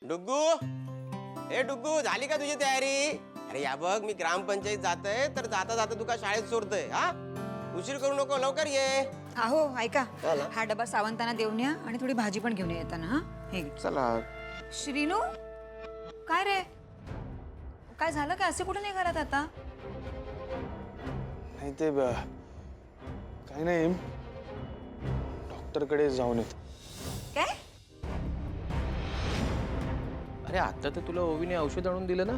डुग्गू, ए डुग्गू, झाली का तुझी तयारी? अरे या बघ, मी ग्रामपंचायत जातोय, तर जाता जाता तुका शाळेत सोडतोय. हा, उशीर करू नको, लवकर ये. अहो ऐका, चला. हा डबा सावंतांना देऊन या आणि थोडी भाजी पण घेऊन या येताना. हा हे घे. चला. श्रीनू, काय रे, काय झालं काय? असे कुठे नाही घरात आता? नाही ते काही नाही, डॉक्टरकडे जाऊन येत. काय? अरे आता तर तुला ओवीने औषध आणून दिलं ना,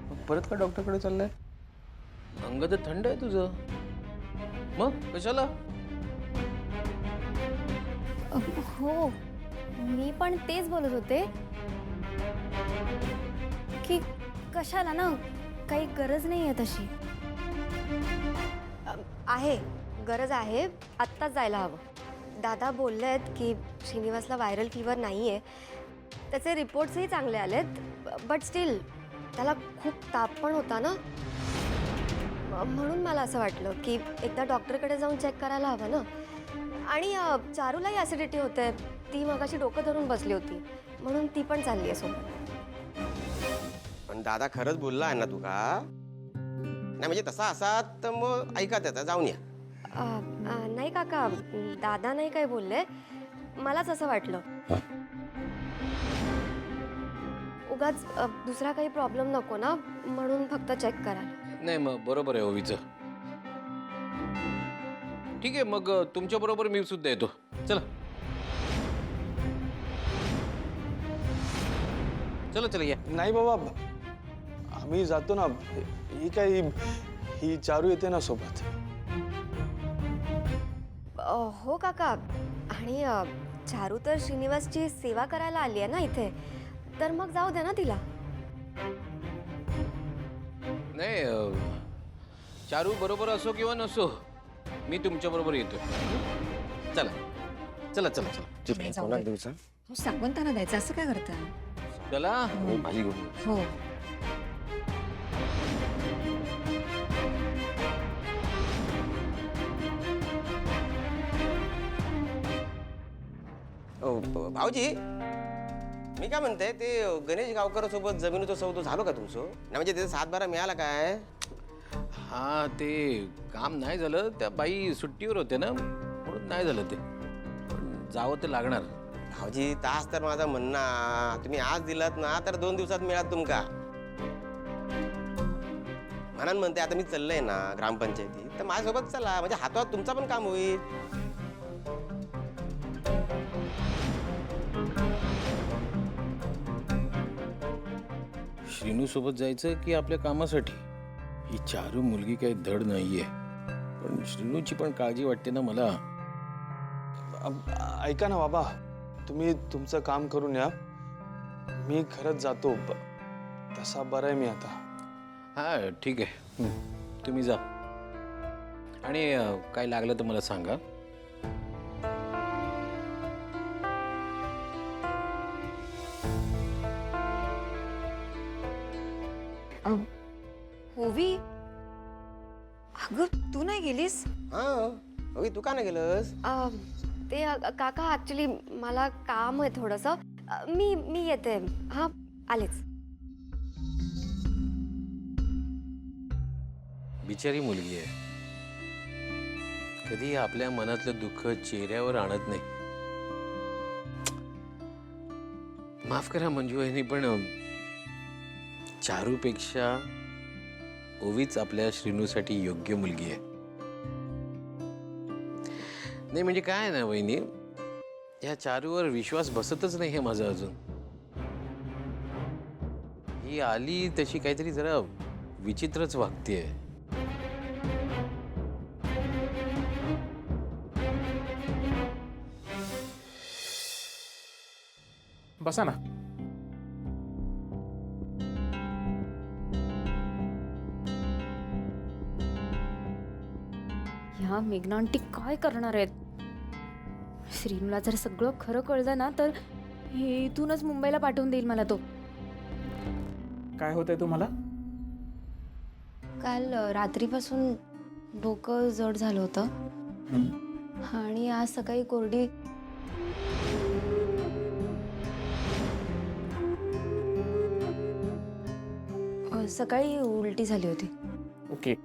मग परत का डॉक्टरकडे चाललाय? अंग तर थंड आहे तुझं, मग कशाला? हो, मी पण तेच बोलत होते की कशाला ना, काही गरज नाही आहे तशी. आहे गरज आहे, आत्ताच जायला हवं. दादा बोलले आहेत की श्रीनिवासला व्हायरल फीवर नाही आहे, त्याचे रिपोर्ट्सही चांगले आलेत, बट स्टील त्याला खूप ताप पण होता ना, म्हणून मला असं वाटलं की एकदा डॉक्टरकडे जाऊन चेक करायला हवं ना. आणि चारूलाही ॲसिडिटी होते, ती मगाशी डोकं धरून बसली होती, म्हणून ती पण चालली आहे सोबत. पण दादा खरंच बोलला आहे ना तुका? नाही म्हणजे तसा असा तर मग ऐका त्याचा, जाऊन या. नाही काका, दादा नाही काय बोलले, मलाच असं वाटलं. उगाच दुसरा काही प्रॉब्लेम नको ना, म्हणून फक्त चेक करायला. नाही मग बरोबर आहे ओवीचं. ठीक आहे, मग तुमच्या बरोबर मी सुद्धा येतो. चला चला चला या. नाही बाबा, आम्ही जातो ना. ही काय, ही चारू येते ना सोबत. हो काका, आणि चारू तर श्रीनिवासची सेवा करायला आली आहे ना इथे, तर मग जाऊ दे ना तिला. नाही चारू बरोबर असो किंवा नसो, मी तुमच्या बरोबर येतो. चला चला चला चला. जाऊ दे. हो, सावंतांना द्यायचं, असं काय करता? चला. भाजी घेऊन. हो. भाऊजी, मी काय म्हणते, ते गणेश गावकर सोबत जमिनीचा सौदा झालो का तुमचं? नाही म्हणजे त्याचा सातबारा मिळाला काय? हा, ते काम नाही झालं, त्या बाई सुट्टीवर होते ना, म्हणून नाही झालं ते. पण जावं ते लागणार. भाऊजी, तास तर माझा म्हणणं, तुम्ही आज दिलात ना तर 2 दिवसात मिळात तुमका. म्हणून म्हणते, आता मी चाललंय ना ग्रामपंचायतीत, तर माझ्यासोबत चला, म्हणजे हातात तुमचा पण काम होईल. श्रीनू सोबत जायचं की आपल्या कामासाठी? ही चारू मुलगी काही धड नाहीये, पण श्रीनूची पण काळजी वाटते ना मला. ऐका ना बाबा, तुम्ही तुमचं काम करून या, मी खरंच जातो. तसा बरा आहे मी आता. हा ठीक आहे, तुम्ही जा. आणि काय लागलं तर मला सांगा. ओवी, अगं तू नाही गेलीस? हा, अगं तू का नाही गेलंस? ते काका, ॲक्च्युली मला काम आहे थोडंसं. मी येते. हां, आलेच. बिचारी मुलगी आहे, कधी आपल्या मनातलं दुःख चेहऱ्यावर आणत नाही. माफ करा मंजू वहिनी, पण चारूपेक्षा ओवीच आपल्या श्रीनूसाठी योग्य मुलगी आहे. नाही म्हणजे काय आहे ना वहिनी, या चारूवर विश्वास बसतच नाही हे माझं अजून. ही आली तशी काहीतरी जरा विचित्रच वागतेय. बसा ना. ह्या मेघना आंटी काय करणार आहेत? श्रीनूला जर सगळं खरं कळलं ना, तर हे इथूनच मुंबईला पाठवून देईल मला तो. काय होतंय तुम्हाला? काल रात्रीपासून डोकं जड झालं होतं आणि आज सकाळी कोरडी सकाळी उलटी झाली होती. ओके.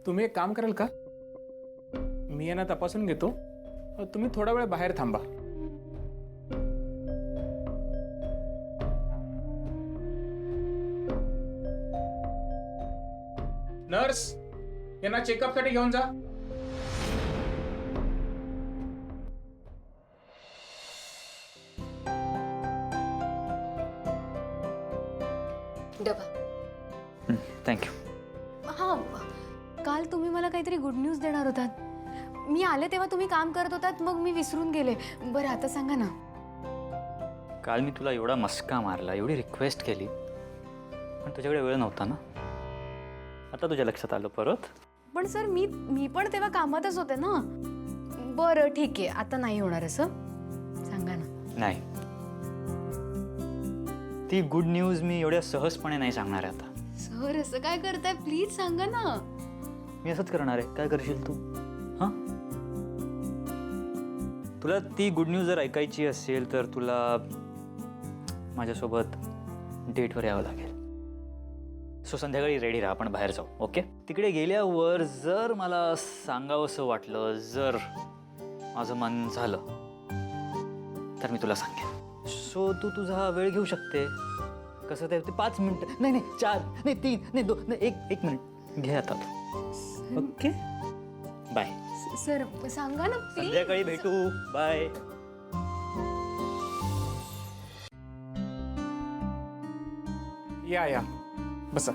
तुम्ही एक काम कराल का? मी यांना तपासून घेतो. तुम्ही थोडा वेळ बाहेर थांबा. नर्स, यांना चेकअपसाठी घेऊन जा. डबा. थँक्यू. हां, काल तुम्ही मला काहीतरी गुड न्यूज देणार होतात. मी आले तेव्हा तुम्ही काम करत होतात, मग मी विसरून गेले. बरं आता सांगा ना. काल मी तुला एवढा मस्का मारला, एवढी रिक्वेस्ट केली, पण तुझ्याकडे वेळ नव्हता ना. आता तुझ्या लक्षात आलं परत. पण सर मी पण तेव्हा कामातच होते ना. बरं ठीक आहे, आता नाही होणार असं. सांगा ना. नाही, ती गुड न्यूज मी एवढ्या सहजपणे नाही सांगणार आहे आता. सर असं काय करताय, प्लीज सांगा ना. मी असंच करणार आहे. काय करशील तू? हां, तुला ती गुड न्यूज जर ऐकायची असेल तर तुला माझ्यासोबत डेटवर यावं लागेल. सो संध्याकाळी रेडी राहा, आपण बाहेर जाऊ. ओके? तिकडे गेल्यावर जर मला सांगावंसं वाटलं, जर माझं मन झालं तर मी तुला सांगेन. सो तू तुझा वेळ घेऊ शकते. कसं ते 5 मिनिटं, नाही 4, नाही 3, नाही 2, नाही 1 मिनिट घे आता. Okay, bye. सर सांगा ना प्लीज. संध्याकाळी भेटू. बाय. या बसा.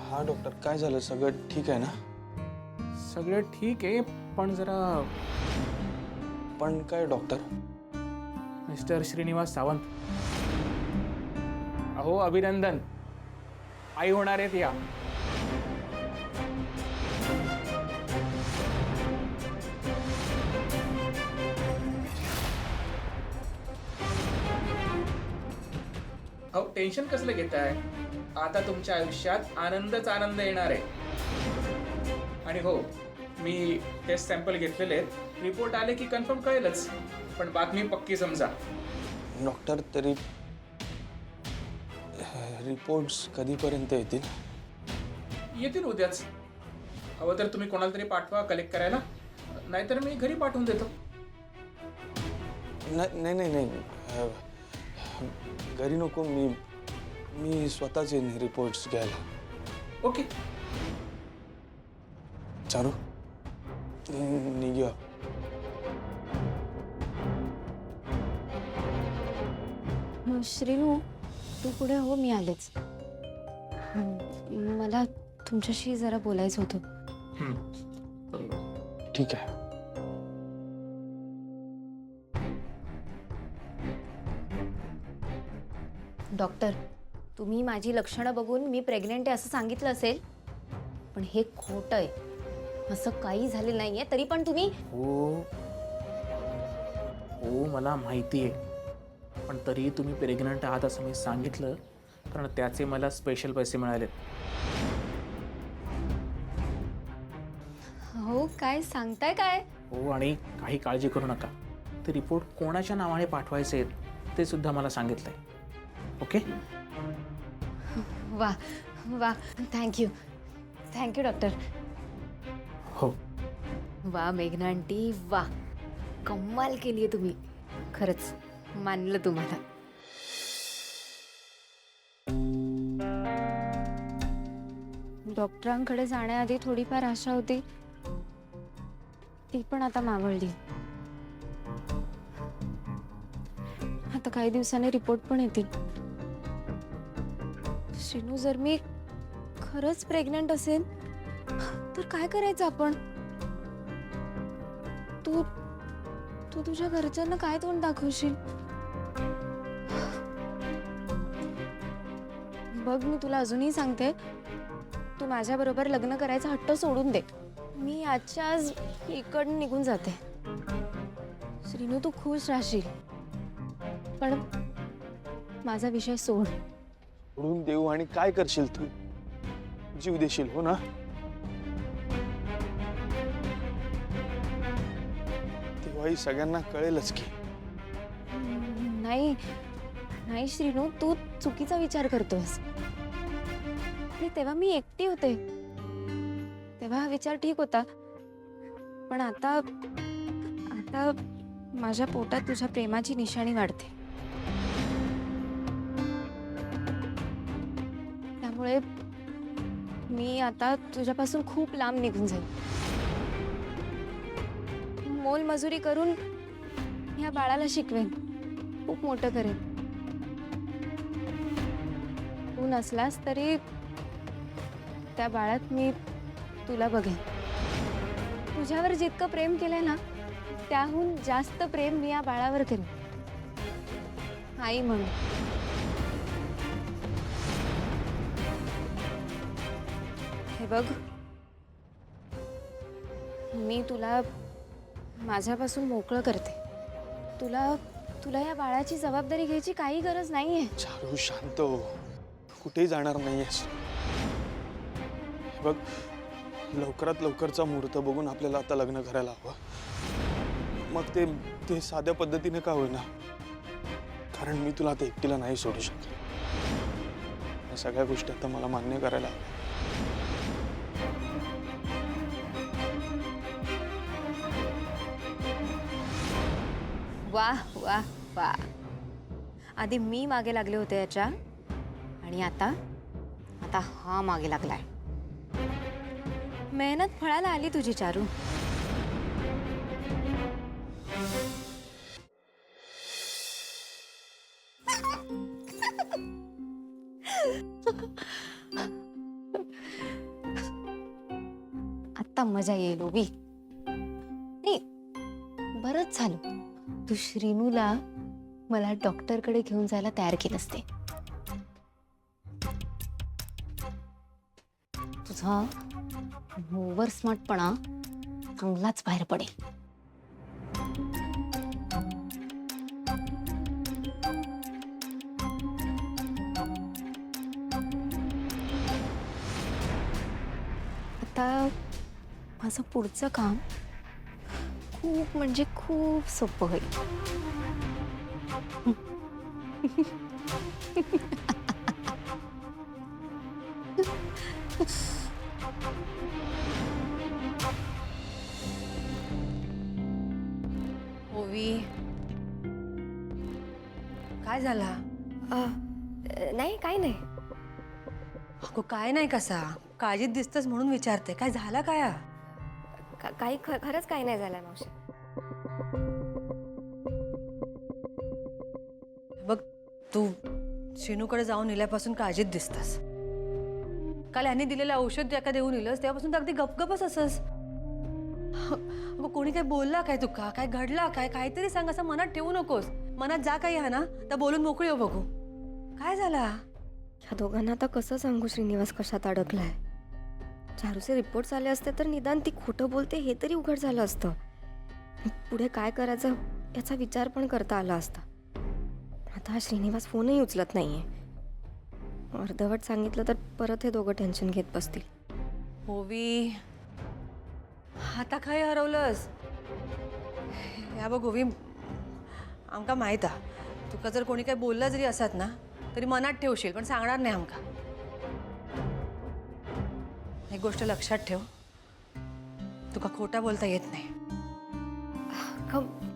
हा डॉक्टर, काय झालं? सगळं ठीक आहे ना? सगळं ठीक आहे, पण जरा पण काय डॉक्टर? मिस्टर श्रीनिवास सावंत. अहो अभिनंदन, आई होणार आहेत या. अहो टेन्शन कसलं घेताय? आता तुमच्या आयुष्यात आनंदच आनंद येणार आहे. आणि हो, मी टेस्ट सॅम्पल घेतलेले आहेत. रिपोर्ट आले की कन्फर्म कळेलच, पण बातमी पक्की समजा. डॉक्टर, तरी रिपोर्ट्स कधीपर्यंत येतील? येतील उद्याच. हवं तर तुम्ही कोणाला तरी पाठवा कलेक्ट करायला, नाहीतर मी घरी पाठवून देतो. नाही, घरी नको. मी स्वतःच येईन रिपोर्ट्स घ्यायला. ओके. चारू, निघूया. श्रीनू, तू पुढे हो, मी आलेच. मला तुमच्याशी जरा बोलायचं होतं. ठीक आहे. डॉक्टर, तुम्ही माझी लक्षणं बघून मी प्रेग्नेंट आहे असं सांगितलं असेल, पण हे खोटं आहे. असं काही झालं नाहीये, तरी पण तुम्ही. हो, मला माहिती आहे, पण तरी तुम्ही प्रेग्नंट आहात असं मी सांगितलं, कारण त्याचे मला स्पेशल पैसे मिळालेत. हो, काय सांगताय काय? हो, आणि काही काळजी करू नका. ते रिपोर्ट कोणाच्या नावाने पाठवायचे आहेत ते सुद्धा मला सांगितलंय. ओके? वा वा, थँक्यू डॉक्टर. हो. वा मेघना आंटी, वा, कमाल केली आहे तुम्ही. खरंच मानलं तुम्हाला. डॉक्टरांकडे जाण्याआधी थोडीफार आशा होती, ती पण आता मावळली. आता काही दिवसांनी रिपोर्ट पण येतील. श्रीनू, जर मी खरंच प्रेग्नंट असेल तर काय करायचं आपण? तू तुझ्या घरच्यांना काय तोंड दाखवशील? बघ, मी तुला अजूनही सांगते, तू माझ्या बरोबर लग्न करायचा हट्ट सोडून दे. मी आजच्या आज इकडून निघून जाते. श्रीनू, तू खुश राहशील, पण माझा विषय सोड. सोडून देऊ आणि काय करशील तू? जीव देशील हो ना? तेव्हाही सगळ्यांना कळेलच की. नाही नाही श्रीनू, तू चुकीचा विचार करतोस. आणि तेव्हा मी एकटी होते, तेव्हा हा विचार ठीक होता. पण आता आता माझ्या पोटात तुझ्या प्रेमाची निशाणी वाढते. त्यामुळे मी आता तुझ्यापासून खूप लांब निघून जाईल. मोलमजुरी करून या बाळाला शिकवेन, खूप मोठं करेन. तू नसलास तरी त्या बाळात मी तुला बघेन. तुझ्यावर जितकं प्रेम केलंय ना, त्याहून जास्त प्रेम मी या बाळावर करेन, आई म्हणून. हे बघ, मी तुला माझ्यापासून मोकळं करते. तुला तुला या बाळाची जबाबदारी घ्यायची काही गरज नाहीये. चारू शांत हो, कुठेही जाणार नाहीयेस. हे बघ, लवकरात लवकरचा मुहूर्त बघून आपल्याला आता लग्न करायला हवं. मग ते साध्या पद्धतीने का होईना, कारण मी तुला आता एकटीला नाही सोडू शकत. या सगळ्या गोष्टी आता मला मान्य करायला हव्या. वाह वाह वाह. आधी मी मागे लागले होते याच्या, आणि आता आता हा मागे लागलाय. मेहनत फळाला आली तुझी चारू. आता मजा येईल उभी. नाही, बरंच झालं तू श्रीनूला मला डॉक्टरकडे घेऊन जायला तयार केलं असते. तुझा ओव्हर स्मार्टपणा चांगलाच बाहेर पडेल. आता माझं पुढचं काम खूप म्हणजे खूप सोपं होईल. ओवी, काय झाला? नाही, काही नाही. अगो काय नाही, कसा काळजीत दिसतस म्हणून विचारते. काय झालं काय? काही खरंच काही नाही झालंय मावशी. बघ, तू शिनूकडे जाऊन नेल्यापासून काळजीत दिसतस. काल यांनी दिलेलं औषध एका देऊन नेलंस तेव्हापासून तर अगदी गपगपच असस. अगं कोणी काय बोलला काय तुका? काय घडला काय? काहीतरी सांग. असं मनात ठेवू नकोस. मनात जा काही हा ना तर बोलून मोकळी हो. बघू काय झाला. ह्या दोघांना आता कसं सांगू श्रीनिवास कशात अडकलाय. चारूचे रिपोर्ट्स आले असते तर निदान ती खोटं बोलते हे तरी उघड झालं असतं. पुढे काय करायचं याचा विचार पण करता आला असता. आता हा श्रीनिवास फोनही उचलत नाहीये. अर्धवट सांगितलं तर परत हे दोघं टेन्शन घेत बसतील. ओवी, आता काय हरवलंस? या बघ ओवी, आमका माहीत आ तुका जर कोणी काही बोललं जरी असत ना तरी मनात ठेवशील, पण सांगणार नाही आमका. एक गोष्ट लक्षात ठेव, तुका खोटा बोलता येत नाही.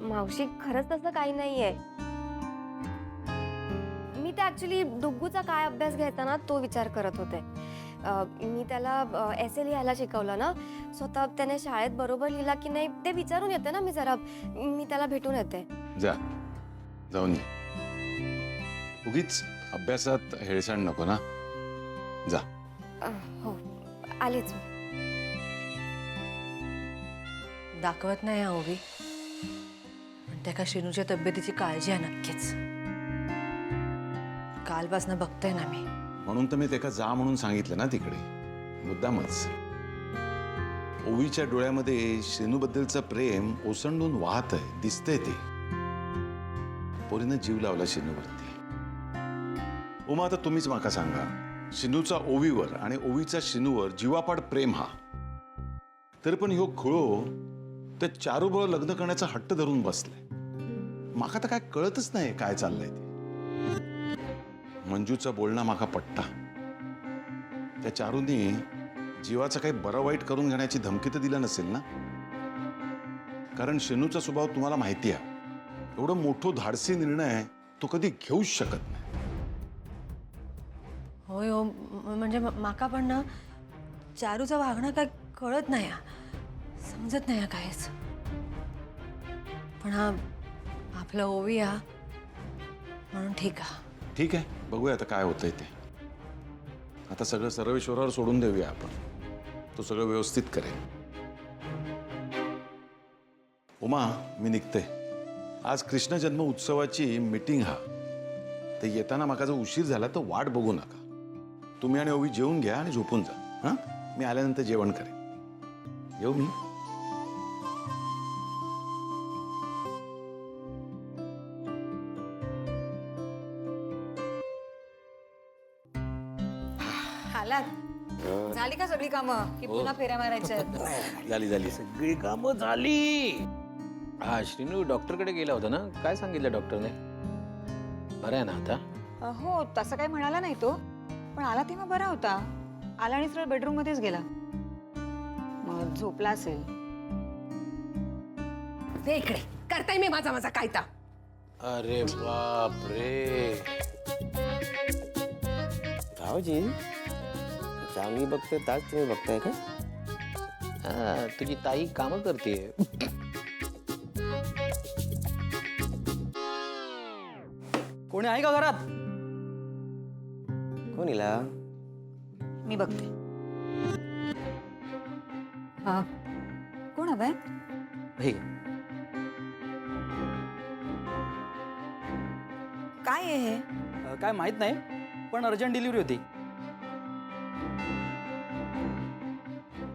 मावशी, खरंच तसं काही नाहीये. मी तर ऍक्च्युली डुग्गूचा काय अभ्यास घ्यायचा ना तो विचार करत होते. मी त्याला एसे लिहायला शिकवलं ना, स्वतः त्याने शाळेत बरोबर लिहिला की नाही ते विचारून येते ना. मी त्याला भेटून येते. जाऊन ये. उगीच अभ्यासात हेळसांड नको ना. जा. हो, आलीच. दाखवत नाही हा ओवी, पण त्या का शिनूच्या तब्येतीची काळजी आहे नक्कीच. कालपासून बघतोय ना मी. म्हणून तर मी त्याला जा म्हणून सांगितलं ना तिकडे, मुद्दामच. ओवीच्या डोळ्यामध्ये शेनूबद्दलचं प्रेम ओसंडून वाहत आहे, दिसतंय ते. पोरीनं जीव लावला शेनूवरती. उमा, आता तुम्हीच माका सांगा, शिनूचा ओवीवर आणि ओवीचा शिनूवर जीवापाड प्रेम हा. तरी पण ह्यो खुळो त्या चारूबरोबर लग्न करण्याचा हट्ट धरून बसलाय. माका तर काय कळतच नाही काय चाललंय ते. मंजूचा बोलणा माका पट्टा. त्या चारूनी जीवाचं काही बरं वाईट करून घेण्याची धमकी तर दिला नसेल ना? कारण शिनूचा स्वभाव तुम्हाला माहिती आहे. एवढं मोठं धाडसी निर्णय तो कधी घेऊच शकत नाही. होय हो म्हणजे माका पण ना चारूचं वागणं काय कळत नाही हा. समजत नाही हा कायच. पण हा आपला ओवी हा म्हणून ठीक हा. ठीक आहे, बघूया आता काय होतंय ते. आता सगळं सर्वेश्वरावर सोडून देऊया आपण. तो सगळं व्यवस्थित करेल. उमा, मी निघते. आज कृष्ण जन्म उत्सवाची मीटिंग हा. ते येताना माका जर उशीर झाला तर वाट बघू नका. तुम्ही आणि ओवी जेवून घ्या आणि झोपून जा. हां, मी आल्यानंतर जेवण करेन. येऊ मी. आलात झाली का सगळी कामं की पुन्हा फेऱ्या मारायच्या आहेत? झाली सगळी कामं झाली. हा, श्रीनू डॉक्टरकडे गेला होता ना? काय सांगितलं डॉक्टरने? बरं आहे ना आता? हो तसं काही म्हणाला नाही तो, पण आला तेव्हा बरा होता. आला आणि सरळ बेडरूम मध्येच गेला. मग झोपला असेल. हे इकडे करताय मी माझा कायदा. अरे बाप रे. भाऊजी, चांगली बघते ताच तुम्ही बघताय का? हा, तुझी ताई कामं करते. कोणी आहे का घरात? कोणीला? मी बघते. हा, कोण हवंय? काय आहे हे? काय माहित नाही, पण अर्जंट डिलिव्हरी होती.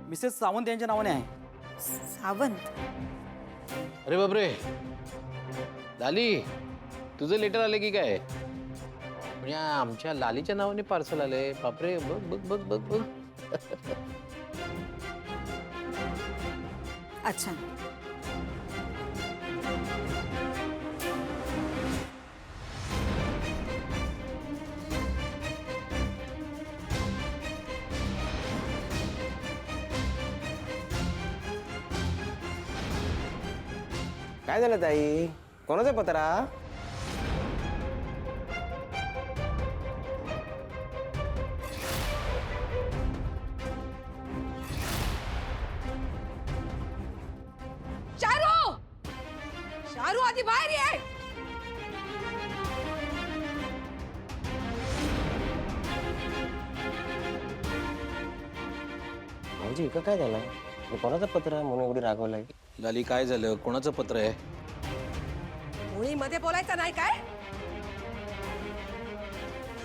मिसेस सावंत यांच्या नावाने आहे. सावंत? अरे बापरे. लाली, तुझं लेटर आले की काय? म्हणजे आमच्या लालीच्या नावाने पार्सल आलंय. बापरे. बघ बघ बघ बघ बघ. अच्छा. काय झालं ताई? कोणाचा पत्रा? चारू आधी बाहेर ये. भाऊजी, इकडं काय झालं? कोणाचा पत्र म्हणून एवढी रागवलाय? लाली, काय झालं? कोणाचं पत्र आहे? मुळी मध्ये बोलायचं नाही काय?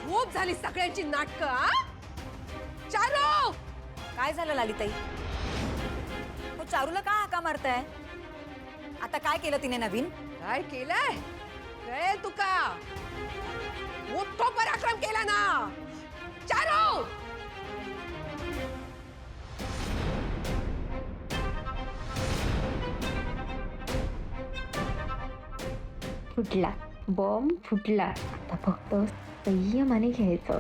खूप झाली सगळ्यांची नाटकं. चारू, काय झालं लालिताई? तो चारूला का हाका मारताय? आता काय केलं तिने नवीन? काय केलंय? कळेल तुका. मोठा पराक्रम केला ना चारू. फुटला बॉम्ब फुटला. आता फक्त संयमाने घ्यायचं.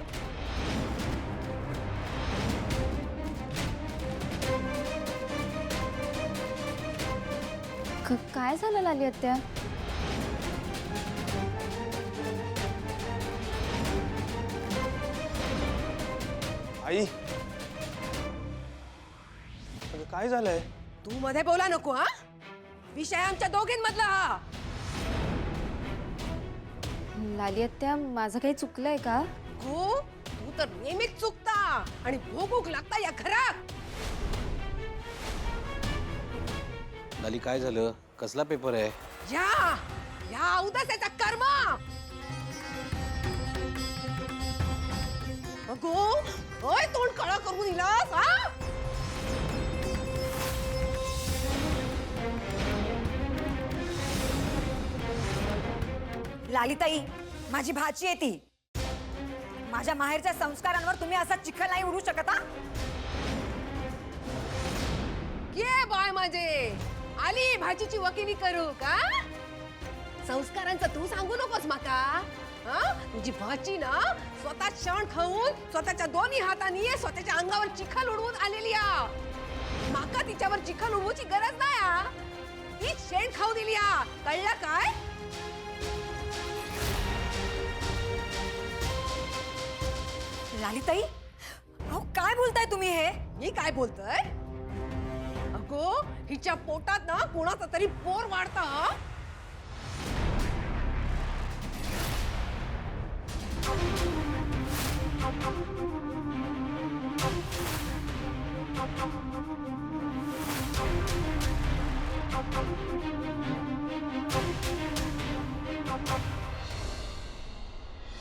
काय झालं लाली आत्या? आई, अगं काय झालंय? तू मध्ये बोला नको. हा, विषय आमच्या दोघींमधला हा. लाली आत्या, माझं काही चुकलंय का? तू तर नेहमीच चुकता आणि भोग लागता या घरात. लाली, काय झालं? कसला पेपर आहे? या उदासाचा कर्म. अगो, ओय तोंड काळा करून दिलास. हा, लालिताई, माझी भाची आहे ती. माझ्या माहेरच्या संस्कारांवर तुम्ही असा चिखल नाही उडू शकत हा? ये बाय माझे आली भाजीची वकिली करू का? संस्कारांचं तू सांगू नकोस माका. हा? तुझी भाची ना स्वतः क्षण खाऊन स्वतःच्या दोन्ही हातांनी स्वतःच्या अंगावर चिखल उडवून आलेली आ. माका तिच्यावर चिखल उडवूची गरज नाही आ. ती शेण खाऊ दिली आ. कळलं काय? लालीताई अहो काय बोलताय तुम्ही हे? मी काय बोलतोय? अगो हिच्या पोटात ना कोणाचा तरी पोर वाढता.